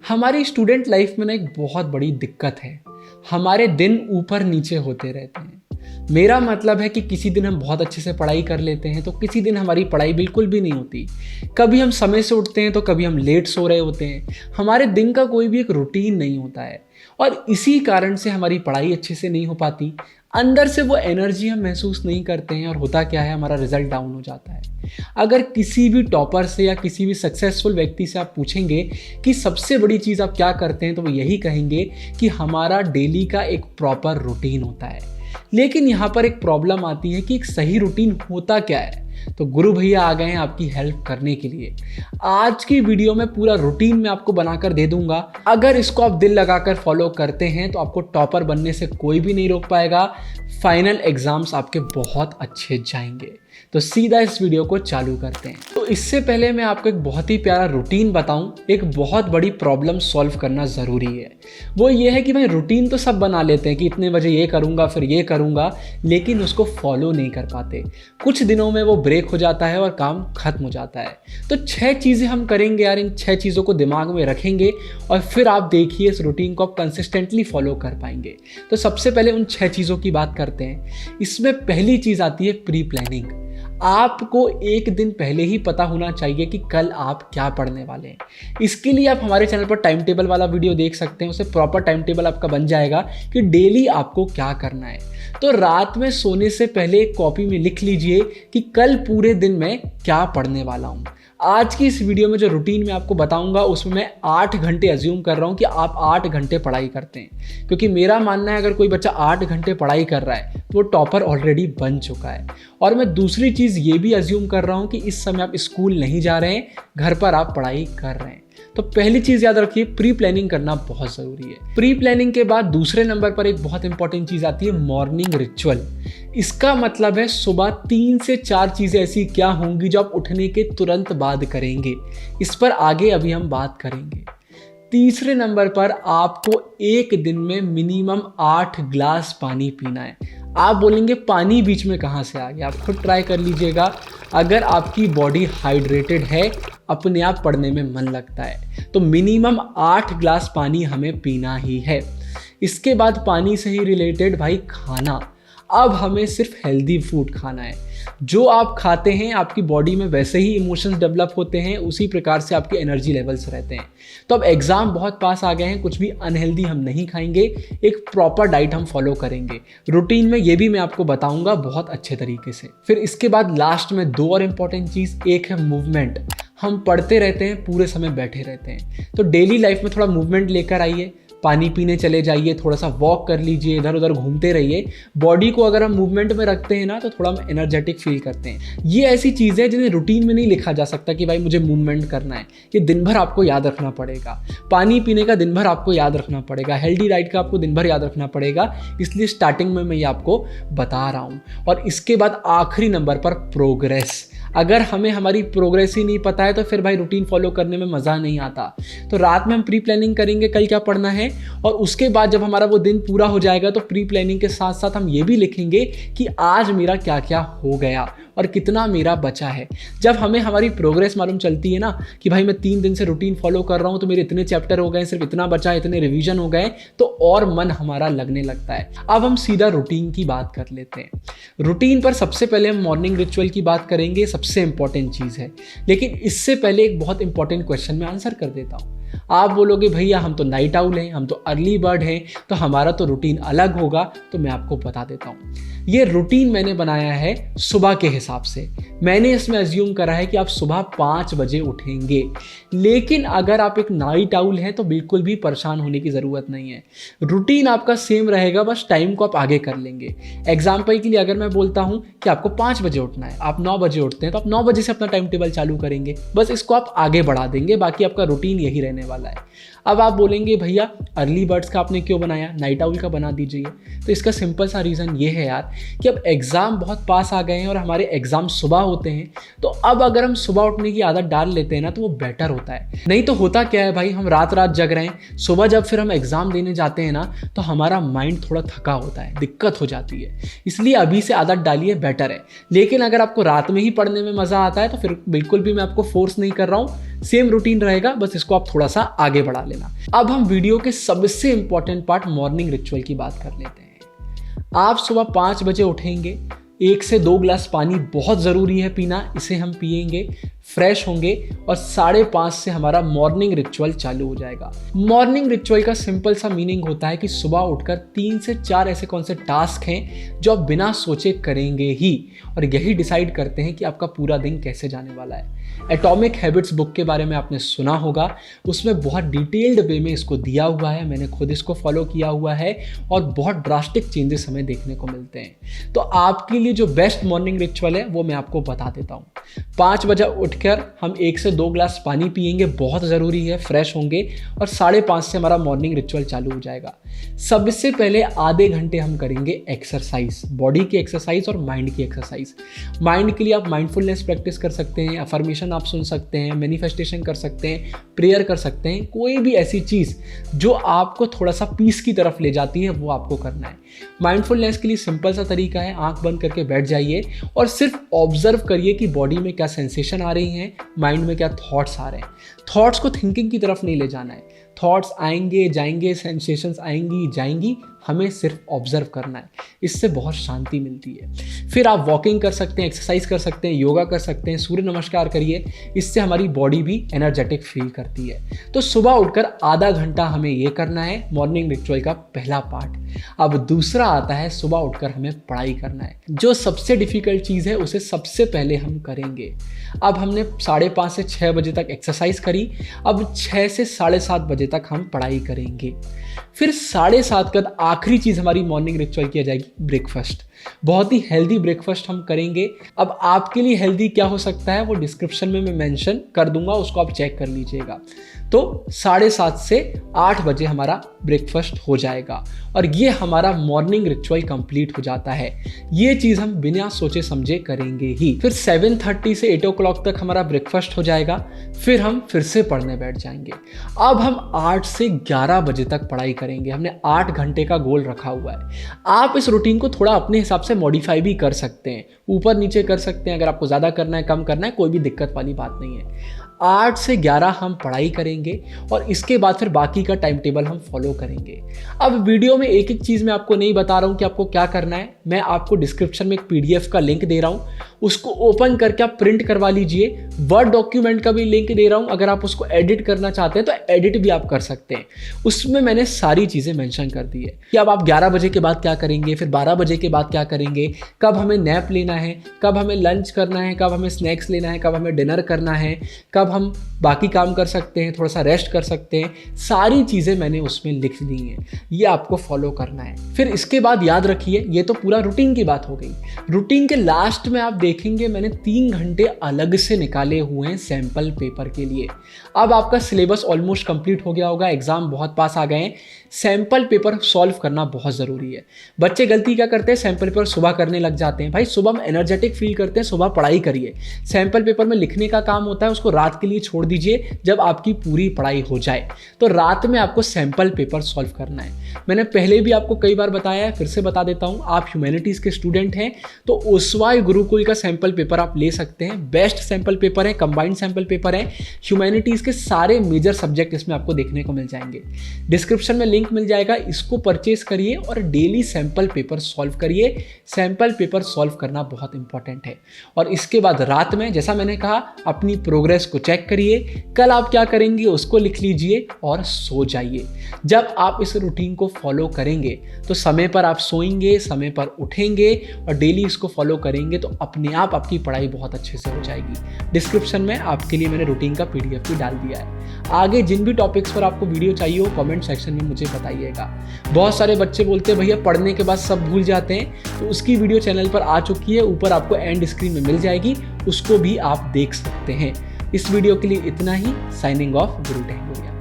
हमारी student life में ना एक बहुत बड़ी दिक्कत है। हमारे दिन ऊपर नीचे होते रहते हैं। मेरा मतलब है कि किसी दिन हम बहुत अच्छे से पढ़ाई कर लेते हैं तो किसी दिन हमारी पढ़ाई बिल्कुल भी नहीं होती। कभी हम समय से उठते हैं तो कभी हम लेट सो रहे होते हैं। हमारे दिन का कोई भी एक रूटीन नहीं होता है और इसी कारण से हमारी पढ़ाई अच्छे से नहीं हो पाती। अंदर से वो एनर्जी हम महसूस नहीं करते हैं और होता क्या है, हमारा रिजल्ट डाउन हो जाता है। अगर किसी भी टॉपर से या किसी भी सक्सेसफुल व्यक्ति से आप पूछेंगे कि सबसे बड़ी चीज़ आप क्या करते हैं तो वो यही कहेंगे कि हमारा डेली का एक प्रॉपर रूटीन होता है। लेकिन यहाँ पर एक प्रॉब्लम आती है कि एक सही रूटीन होता क्या है। तो गुरु भैया आ गए हैं आपकी हेल्प करने के लिए। आज की वीडियो में पूरा रूटीन मैं आपको बनाकर दे दूंगा। अगर इसको आप दिल लगाकर फॉलो करते हैं तो आपको टॉपर बनने से कोई भी नहीं रोक पाएगा। फाइनल एग्जाम्स आपके बहुत अच्छे जाएंगे। तो सीधा इस वीडियो को चालू करते हैं। तो इससे पहले मैं आपको एक बहुत ही प्यारा रूटीन बताऊं। एक बहुत बड़ी प्रॉब्लम सॉल्व करना ज़रूरी है। वो ये है कि भाई रूटीन तो सब बना लेते हैं कि इतने बजे ये करूँगा फिर ये करूँगा, लेकिन उसको फॉलो नहीं कर पाते। कुछ दिनों में वो ब्रेक हो जाता है और काम खत्म हो जाता है। तो 6 चीज़ें हम करेंगे यार, इन 6 चीज़ों को दिमाग में रखेंगे और फिर आप देखिए इस रूटीन को आप कंसिस्टेंटली फॉलो कर पाएंगे। तो सबसे पहले उन 6 चीज़ों की बात करते हैं। इसमें पहली चीज़ आती है प्री प्लानिंग। आपको एक दिन पहले ही पता होना चाहिए कि कल आप क्या पढ़ने वाले हैं। इसके लिए आप हमारे चैनल पर टाइम टेबल वाला वीडियो देख सकते हैं। उससे प्रॉपर टाइम टेबल आपका बन जाएगा कि डेली आपको क्या करना है। तो रात में सोने से पहले एक कॉपी में लिख लीजिए कि कल पूरे दिन में क्या पढ़ने वाला हूँ। आज की इस वीडियो में जो रूटीन मैं आपको बताऊंगा उसमें मैं 8 घंटे अज्यूम कर रहा हूं कि आप 8 घंटे पढ़ाई करते हैं, क्योंकि मेरा मानना है अगर कोई बच्चा 8 घंटे पढ़ाई कर रहा है तो वो टॉपर ऑलरेडी बन चुका है। और मैं दूसरी चीज़ ये भी अज्यूम कर रहा हूं कि इस समय आप स्कूल नहीं जा रहे हैं, घर पर आप पढ़ाई कर रहे हैं। तो पहली चीज़ याद रखिए, प्री प्लानिंग करना बहुत ज़रूरी है। प्री प्लानिंग के बाद दूसरे नंबर पर एक बहुत इंपॉर्टेंट चीज़ आती है मॉर्निंग रिचुअल। इसका मतलब है सुबह 3 से 4 चीज़ें ऐसी क्या होंगी जो आप उठने के तुरंत बाद करेंगे। इस पर आगे अभी हम बात करेंगे। तीसरे नंबर पर आपको एक दिन में मिनिमम 8 ग्लास पानी पीना है। आप बोलेंगे पानी बीच में कहाँ से आ गया? आप खुद ट्राई कर लीजिएगा। अगर आपकी बॉडी हाइड्रेटेड है, अपने आप पढ़ने में मन लगता है। तो मिनिमम 8 ग्लास पानी हमें पीना ही है। इसके बाद पानी से ही रिलेटेड भाई खाना। अब हमें सिर्फ हेल्दी फूड खाना है। जो आप खाते हैं आपकी बॉडी में वैसे ही इमोशंस डेवलप होते हैं, उसी प्रकार से आपके एनर्जी लेवल्स रहते हैं। तो अब एग्जाम बहुत पास आ गए हैं, कुछ भी अनहेल्दी हम नहीं खाएंगे। एक प्रॉपर डाइट हम फॉलो करेंगे। रूटीन में ये भी मैं आपको बताऊंगा बहुत अच्छे तरीके से। फिर इसके बाद लास्ट में 2 और इम्पॉर्टेंट चीज़। एक है मूवमेंट। हम पढ़ते रहते हैं, पूरे समय बैठे रहते हैं, तो डेली लाइफ में थोड़ा मूवमेंट लेकर आइए। पानी पीने चले जाइए, थोड़ा सा वॉक कर लीजिए, इधर उधर घूमते रहिए। बॉडी को अगर हम मूवमेंट में रखते हैं ना तो थोड़ा हम एनर्जेटिक फील करते हैं। ये ऐसी चीज़ें हैं जिन्हें रूटीन में नहीं लिखा जा सकता कि भाई मुझे मूवमेंट करना है। ये दिन भर आपको याद रखना पड़ेगा। पानी पीने का दिन भर आपको याद रखना पड़ेगा। हेल्दी डाइट का आपको दिन भर याद रखना पड़ेगा। इसलिए स्टार्टिंग में मैं ये आपको बता रहा हूँ। और इसके बाद आखिरी नंबर पर प्रोग्रेस। अगर हमें हमारी प्रोग्रेस ही नहीं पता है तो फिर भाई रूटीन फॉलो करने में मज़ा नहीं आता। तो रात में हम प्री प्लानिंग करेंगे कल क्या पढ़ना है, और उसके बाद जब हमारा वो दिन पूरा हो जाएगा तो प्री प्लानिंग के साथ साथ हम ये भी लिखेंगे कि आज मेरा क्या क्या हो गया और कितना मेरा बचा है। जब हमें हमारी प्रोग्रेस मालूम चलती है ना कि भाई मैं 3 दिन से रूटीन फॉलो कर रहा हूँ तो मेरे इतने चैप्टर हो गए, सिर्फ इतना बचा है, इतने रिवीजन हो गए, तो और मन हमारा लगने लगता है। अब हम सीधा रूटीन की बात कर लेते हैं। रूटीन पर सबसे पहले हम मॉर्निंग रिचुअल की बात करेंगे, सबसे इंपॉर्टेंट चीज़ है। लेकिन इससे पहले एक बहुत इंपॉर्टेंट क्वेश्चन में आंसर कर देता हूँ। आप बोलोगे भैया हम तो नाइट आउल हैं, हम तो अर्ली बर्ड हैं, तो हमारा तो रूटीन अलग होगा। तो मैं आपको बता देता हूँ। ये रूटीन मैंने बनाया है सुबह के हिसाब से। मैंने इसमें अज्यूम करा है कि आप सुबह 5 बजे उठेंगे। लेकिन अगर आप एक नाइट आउल हैं तो बिल्कुल भी परेशान होने की ज़रूरत नहीं है। रूटीन आपका सेम रहेगा, बस टाइम को आप आगे कर लेंगे। एग्जाम्पल के लिए अगर मैं बोलता हूँ कि आपको 5 बजे उठना है, आप 9 बजे उठते हैं, तो आप 9 बजे से अपना टाइम टेबल चालू करेंगे। बस इसको आप आगे बढ़ा देंगे, बाकी आपका रूटीन यही रहने वाला है। अब आप बोलेंगे भैया अर्ली बर्ड्स का आपने क्यों बनाया, नाइट आउल का बना दीजिए। तो इसका सिंपल सा रीज़न ये है यार कि अब एग्ज़ाम बहुत पास आ गए हैं और हमारे एग्ज़ाम सुबह होते हैं। तो अब अगर हम सुबह उठने की आदत डाल लेते हैं ना तो वो बेटर होता है। नहीं तो होता क्या है भाई, हम रात रात जग रहे हैं, सुबह जब फिर हम एग्ज़ाम देने जाते हैं ना तो हमारा माइंड थोड़ा थका होता है, दिक्कत हो जाती है। इसलिए अभी से आदत डालिए, बेटर है। लेकिन अगर आपको रात में ही पढ़ने में मज़ा आता है तो फिर बिल्कुल भी मैं आपको फोर्स नहीं कर रहा हूँ, सेम रूटीन रहेगा, बस इसको आप थोड़ा सा आगे बढ़ा लेना। अब हम वीडियो के सबसे इंपॉर्टेंट पार्ट मॉर्निंग रिचुअल की बात कर लेते हैं। आप सुबह 5 बजे उठेंगे, 1 से 2 गिलास पानी बहुत ज़रूरी है पीना, इसे हम पिएंगे, फ्रेश होंगे और 5:30 से हमारा मॉर्निंग रिचुअल चालू हो जाएगा। मॉर्निंग रिचुअल का सिंपल सा मीनिंग होता है कि सुबह उठकर 3 से 4 ऐसे कौन से टास्क हैं जो आप बिना सोचे करेंगे ही, और यही डिसाइड करते हैं कि आपका पूरा दिन कैसे जाने वाला है। एटॉमिक हैबिट्स बुक के बारे में आपने सुना होगा, उसमें बहुत डिटेल्ड वे में इसको दिया हुआ है। मैंने खुद इसको फॉलो किया हुआ है और बहुत ड्रास्टिक चेंजेस हमें देखने को मिलते हैं। तो आपके लिए जो बेस्ट मॉर्निंग रिचुअल है वो मैं आपको बता देता हूँ। 5 बजे उठकर हम 1 से 2 गिलास पानी पिएंगे, बहुत ज़रूरी है, फ्रेश होंगे और 5:30 से हमारा मॉर्निंग रिचुअल चालू हो जाएगा। सबसे पहले आधे घंटे हम करेंगे एक्सरसाइज, बॉडी की एक्सरसाइज और माइंड की एक्सरसाइज। माइंड के लिए आप माइंडफुलनेस प्रैक्टिस कर सकते हैं, अफर्मेशन आप सुन सकते हैं, मैनिफेस्टेशन कर सकते हैं, प्रेयर कर सकते हैं, कोई भी ऐसी चीज़ जो आपको थोड़ा सा पीस की तरफ ले जाती है वो आपको करना है। माइंडफुलनेस के लिए सिंपल सा तरीका है, आंख बंद करके बैठ जाइए और सिर्फ ऑब्जर्व करिए कि बॉडी में क्या सेंसेशन आ रही हैं, माइंड में क्या थॉट्स आ रहे हैं। थॉट्स को थिंकिंग की तरफ नहीं ले जाना है, थॉट्स आएंगे जाएंगे, सेंसेशंस आएंगी जाएंगी, हमें सिर्फ ऑब्जर्व करना है, इससे बहुत शांति मिलती है। फिर आप वॉकिंग कर सकते हैं, एक्सरसाइज कर सकते हैं, योगा कर सकते हैं, सूर्य नमस्कार करिए, इससे हमारी बॉडी भी एनर्जेटिक फील करती है। तो सुबह उठकर आधा घंटा हमें ये करना है, मॉर्निंग रिचुअल का पहला पार्ट। अब दूसरा आता है, सुबह उठकर हमें पढ़ाई करना है। जो सबसे डिफिकल्ट चीज़ है उसे सबसे पहले हम करेंगे। अब हमने 5:30 से 6 बजे तक एक्सरसाइज करी, अब 6 से 7:30 बजे तक हम पढ़ाई करेंगे। फिर 7:30 के बाद आखिरी चीज़ हमारी मॉर्निंग रिचुअल की जाएगी, ब्रेकफास्ट। बहुत ही हेल्दी ब्रेकफास्ट हम करेंगे। अब आपके लिए हेल्दी क्या हो सकता है वो डिस्क्रिप्शन में मैं मेंशन कर दूंगा, उसको आप चेक कर लीजिएगा। तो 7:30 से 8 बजे हमारा ब्रेकफास्ट हो जाएगा और ये हमारा मॉर्निंग रिचुअल कंप्लीट हो जाता है। ये चीज़ हम बिना सोचे समझे करेंगे ही। फिर 7:30 से 8 o'clock तक हमारा ब्रेकफास्ट हो जाएगा, फिर हम फिर से पढ़ने बैठ जाएंगे। अब हम 8 से 11 बजे तक पढ़ाई करेंगे। हमने 8 घंटे का गोल रखा हुआ है। आप इस रूटीन को थोड़ा अपने हिसाब से मॉडिफाई भी कर सकते हैं, ऊपर नीचे कर सकते हैं। अगर आपको ज़्यादा करना है, कम करना है, कोई भी दिक्कत वाली बात नहीं है। 8 से 11 हम पढ़ाई करेंगे और इसके बाद फिर बाकी का टाइम टेबल हम फॉलो करेंगे। अब वीडियो में एक एक चीज़ मैं आपको नहीं बता रहा हूँ कि आपको क्या करना है। मैं आपको डिस्क्रिप्शन में एक PDF का लिंक दे रहा हूँ, उसको ओपन करके आप प्रिंट करवा लीजिए। वर्ड डॉक्यूमेंट का भी लिंक दे रहा हूँ, अगर आप उसको एडिट करना चाहते हैं तो एडिट भी आप कर सकते हैं। उसमें मैंने सारी चीज़ें मेंशन कर दी है कि अब आप 11 बजे के बाद क्या करेंगे, फिर 12 बजे के बाद क्या करेंगे, कब हमें नैप लेना है, कब हमें लंच करना है, कब हमें स्नैक्स लेना है, कब हमें डिनर करना है, कब हम बाकी काम कर सकते हैं, थोड़ा सा रेस्ट कर सकते हैं। सारी चीज़ें मैंने उसमें लिख दी हैं, ये आपको फॉलो करना है। फिर इसके बाद याद रखिए, ये तो पूरा रूटीन की बात हो गई। रूटीन के लास्ट में आप देखेंगे मैंने 3 घंटे अलग से निकाले हुए हैं सैंपल पेपर के लिए। अब आपका सिलेबस ऑलमोस्ट कंप्लीट हो गया होगा, एग्जाम बहुत पास आ गए हैं। सैंपल पेपर सॉल्व करना बहुत ज़रूरी है। बच्चे गलती क्या करते हैं, सैंपल पेपर सुबह करने लग जाते हैं। भाई सुबह में एनर्जेटिक फील करते हैं, सुबह पढ़ाई करिए। सैंपल पेपर में लिखने का काम होता है, उसको रात के लिए छोड़ दीजिए। जब आपकी पूरी पढ़ाई हो जाए तो रात में आपको सैंपल पेपर सॉल्व करना है। मैंने पहले भी आपको कई बार बताया है, फिर से बता देता हूँ। आप ह्यूमैनिटीज़ के स्टूडेंट हैं तो ओसवाई गुरुकुल का सैंपल पेपर आप ले सकते हैं। बेस्ट सैंपल पेपर है, कंबाइंड सैंपल पेपर है। ह्यूमैनिटीज़ के सारे मेजर सब्जेक्ट इसमें आपको देखने को मिल जाएंगे। डिस्क्रिप्शन में लिंक मिल जाएगा, इसको परचेज करिए और डेली सैंपल पेपर सॉल्व करिए। सैंपल पेपर सॉल्व करना बहुत इंपॉर्टेंट है। और इसके बाद रात में, जैसा मैंने कहा, अपनी प्रोग्रेस को चेक करिए। कल आप क्या करेंगे उसको लिख लीजिए और सो जाइए। जब आप इस रूटीन को फॉलो करेंगे तो समय पर आप सोएंगे, समय पर उठेंगे और डेली इसको फॉलो करेंगे तो अपने आप आपकी पढ़ाई बहुत अच्छे से हो जाएगी। डिस्क्रिप्शन में आपके लिए मैंने रूटीन का PDF भी डाल दिया है। आगे जिन भी टॉपिक्स पर आपको वीडियो चाहिए हो कमेंट सेक्शन में मुझे बताइएगा। बहुत सारे बच्चे बोलते हैं भैया पढ़ने के बाद सब भूल जाते हैं, तो उसकी वीडियो चैनल पर आ चुकी है, ऊपर आपको एंड स्क्रीन में मिल जाएगी, उसको भी आप देख सकते हैं। इस वीडियो के लिए इतना ही। साइनिंग ऑफ, गुरु टेक्नोलॉजी।